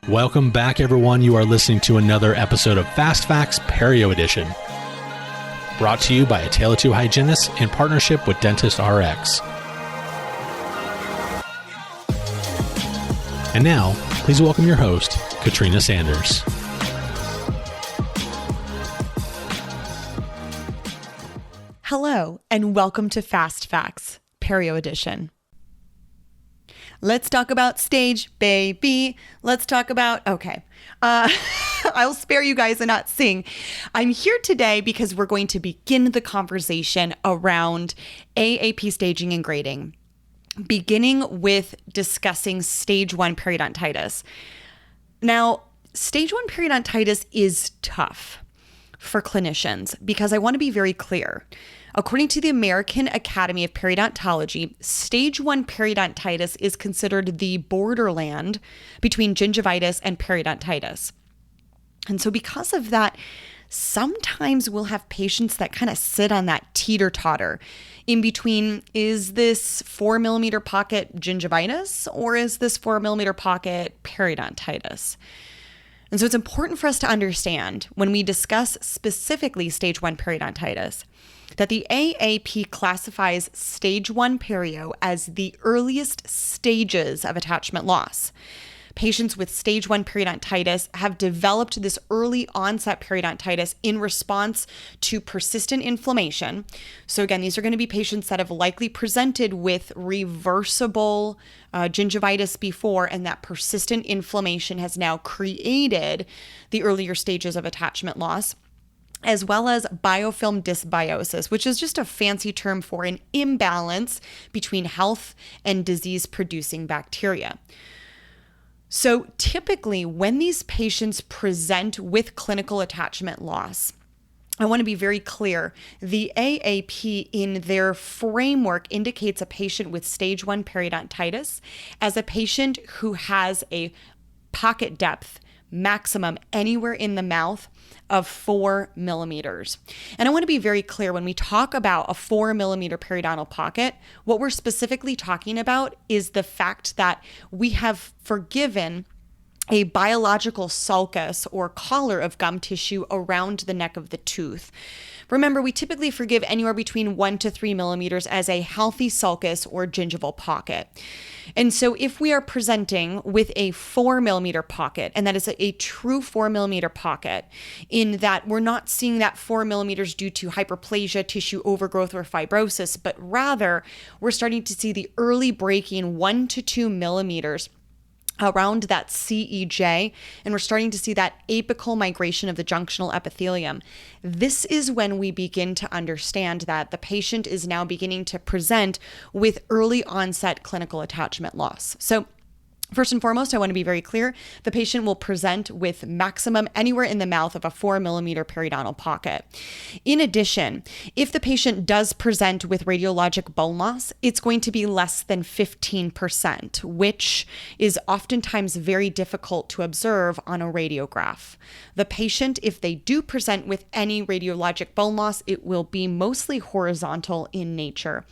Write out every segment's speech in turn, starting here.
Welcome back, everyone. You are listening to another episode of Fast Facts Perio Edition, brought to you by A Tale of Two Hygienists in partnership with Dentist RX. And now, please welcome your host, Katrina Sanders. Hello, and welcome to Fast Facts Perio Edition. Let's talk about stage, baby. Let's talk about, I'll spare you guys and not sing. I'm here today because we're going to begin the conversation around AAP staging and grading, beginning with discussing stage 1 periodontitis. Now, stage 1 periodontitis is tough for clinicians because I want to be very clear. According to the American Academy of Periodontology, stage 1 periodontitis is considered the borderland between gingivitis and periodontitis. And so because of that, sometimes we'll have patients that kind of sit on that teeter-totter in between, is this 4mm pocket gingivitis or is this 4mm pocket periodontitis? And so it's important for us to understand when we discuss specifically stage 1 periodontitis that the AAP classifies stage 1 perio as the earliest stages of attachment loss. Patients with stage 1 periodontitis have developed this early onset periodontitis in response to persistent inflammation. So again, these are going to be patients that have likely presented with reversible gingivitis before, and that persistent inflammation has now created the earlier stages of attachment loss, as well as biofilm dysbiosis, which is just a fancy term for an imbalance between health and disease-producing bacteria. So typically, when these patients present with clinical attachment loss, I want to be very clear. The AAP in their framework indicates a patient with stage 1 periodontitis as a patient who has a pocket depth maximum anywhere in the mouth of 4mm. And I want to be very clear, when we talk about a 4mm periodontal pocket, what we're specifically talking about is the fact that we have forgiven a biological sulcus or collar of gum tissue around the neck of the tooth. Remember, we typically forgive anywhere between 1 to 3mm as a healthy sulcus or gingival pocket. And so if we are presenting with a 4mm pocket, and that is a true 4mm pocket, in that we're not seeing that 4mm due to hyperplasia, tissue overgrowth, or fibrosis, but rather we're starting to see the early breaking 1 to 2mm around that CEJ, and we're starting to see that apical migration of the junctional epithelium. This is when we begin to understand that the patient is now beginning to present with early onset clinical attachment loss. So first and foremost, I want to be very clear. The patient will present with maximum anywhere in the mouth of a 4mm periodontal pocket. In addition, if the patient does present with radiologic bone loss, it's going to be less than 15%, which is oftentimes very difficult to observe on a radiograph. The patient, if they do present with any radiologic bone loss, it will be mostly horizontal in nature.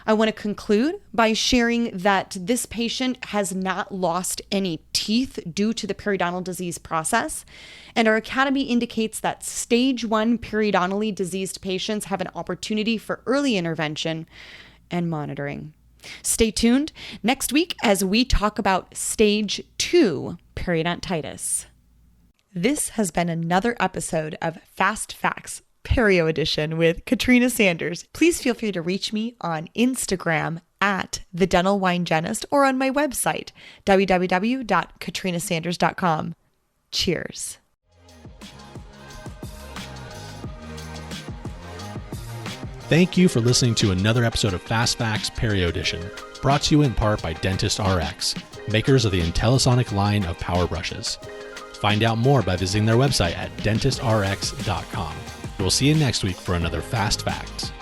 I want to conclude by sharing that this patient has not lost any teeth due to the periodontal disease process, and our academy indicates that stage 1 periodontally diseased patients have an opportunity for early intervention and monitoring. Stay tuned next week as we talk about stage 2 periodontitis. This has been another episode of Fast Facts Perio Edition with Katrina Sanders. Please feel free to reach me on Instagram at The Dental Hygienist or on my website, www.katrinasanders.com. Cheers. Thank you for listening to another episode of Fast Facts Perio Edition, brought to you in part by Dentist RX, makers of the IntelliSonic line of power brushes. Find out more by visiting their website at dentistrx.com. We'll see you next week for another Fast Fact.